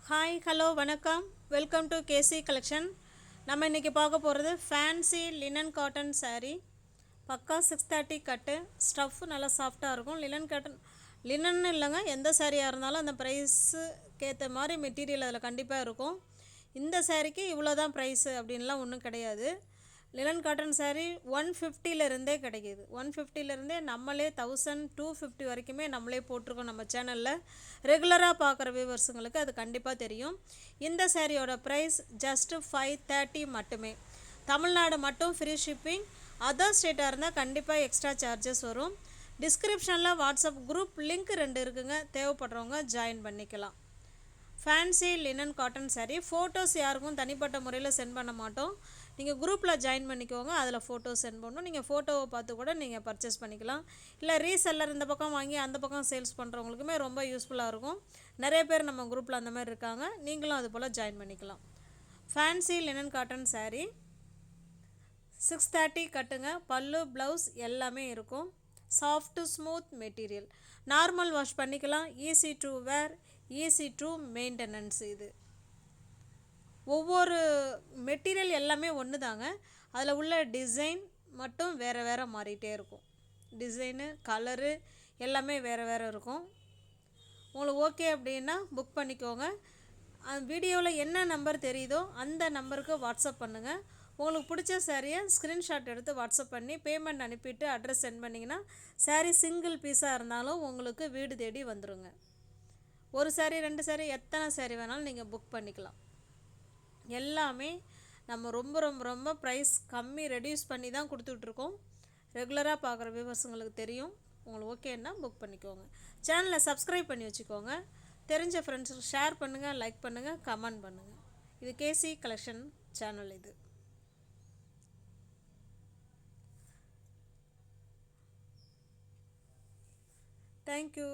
Hi hello வணக்கம். Welcome to KC collection. நம்ம இன்றைக்கி பார்க்க போகிறது ஃபேன்சி லினன் காட்டன் saree. பக்கா 630 கட்டு. ஸ்டஃப்பு நல்லா சாஃப்டாக இருக்கும். லினன் இல்லைங்க, எந்த சாரியாக இருந்தாலும் அந்த ப்ரைஸுக்கு ஏற்ற மாதிரி மெட்டீரியல் அதில் கண்டிப்பாக இருக்கும். இந்த சாரீக்கு இவ்வளோ தான் ப்ரைஸு அப்படின்லாம் ஒன்றும் கிடையாது. லினன் காட்டன் saree 150 கிடைக்கிது. 150 நம்மளே 1250 வரைக்குமே நம்மளே போட்டிருக்கோம் நம்ம சேனலில். ரெகுலராக பார்க்குற வியூவர்ஸுங்களுக்கு அது கண்டிப்பாக தெரியும். இந்த சாரியோட ப்ரைஸ் ஜஸ்ட்டு 530 மட்டுமே. தமிழ்நாடு மட்டும் ஃப்ரீ ஷிப்பிங். அதர் ஸ்டேட்டாக இருந்தால் கண்டிப்பாக எக்ஸ்ட்ரா சார்ஜஸ் வரும். டிஸ்கிரிப்ஷனில் வாட்ஸ்அப் குரூப் லிங்க் 2 இருக்குங்க, தேவைப்படுறவங்க ஜாயின் பண்ணிக்கலாம். Fancy linen cotton saree photos யாருக்கும் தனிப்பட்ட முறையில் சென்ட் பண்ண மாட்டோம். நீங்கள் குரூப்பில் ஜாயின் பண்ணிக்கோங்க, அதில் ஃபோட்டோஸ் சென்ட் பண்ணணும். நீங்கள் ஃபோட்டோவை பார்த்து கூட நீங்கள் பர்ச்சேஸ் பண்ணிக்கலாம். இல்லை ரீசெல்லர் இந்த பக்கம் வாங்கி அந்த பக்கம் சேல்ஸ் பண்ணுறவங்களுக்குமே ரொம்ப யூஸ்ஃபுல்லாக இருக்கும். நிறைய பேர் நம்ம குரூப்பில் அந்த மாதிரி இருக்காங்க. நீங்களும் அது போல் ஜாயின் பண்ணிக்கலாம். ஃபேன்சி லினன் காட்டன் saree 630 கட்டுங்க. பல்லு ப்ளவுஸ் எல்லாமே இருக்கும். Soft smooth material. Normal wash பண்ணிக்கலாம். Easy to wear, easy to maintenance. இது ஒவ்வொரு மெட்டீரியல் எல்லாமே ஒன்று தாங்க. அதில் உள்ள டிசைன் மட்டும் வேறு வேறு மாறிட்டே இருக்கும். டிசைனு கலரு எல்லாமே வேறு வேறு இருக்கும். உங்களுக்கு ஓகே அப்படின்னா புக் பண்ணிக்கோங்க. வீடியோவில் என்ன நம்பர் தெரியுதோ அந்த நம்பருக்கு வாட்ஸ்அப் பண்ணுங்கள். உங்களுக்கு பிடிச்ச சாரியை ஸ்க்ரீன்ஷாட் எடுத்து வாட்ஸ்அப் பண்ணி பேமெண்ட் அனுப்பிட்டு அட்ரஸ் சென்ட் பண்ணிங்கன்னா சாரீ சிங்கிள் பீஸாக இருந்தாலும் உங்களுக்கு வீடு தேடி வந்துடுங்க. ஒரு சாரீ 2 சாரீ எத்தனை சாரீ வேணாலும் நீங்கள் புக் பண்ணிக்கலாம். எல்லாமே நம்ம ரொம்ப ரொம்ப ரொம்ப ப்ரைஸ் கம்மி ரெடியூஸ் பண்ணி தான் கொடுத்துட்ருக்கோம். ரெகுலராக பார்க்குற வியூவர்ஸுங்களுக்கு தெரியும். உங்களுக்கு ஓகேன்னா புக் பண்ணிக்கோங்க. சேனலை சப்ஸ்கிரைப் பண்ணி வச்சுக்கோங்க. தெரிஞ்ச ஃப்ரெண்ட்ஸுக்கு ஷேர் பண்ணுங்கள், லைக் பண்ணுங்கள், கமெண்ட் பண்ணுங்கள். இது கேசி கலெக்ஷன் சேனல். இது தேங்க்யூ.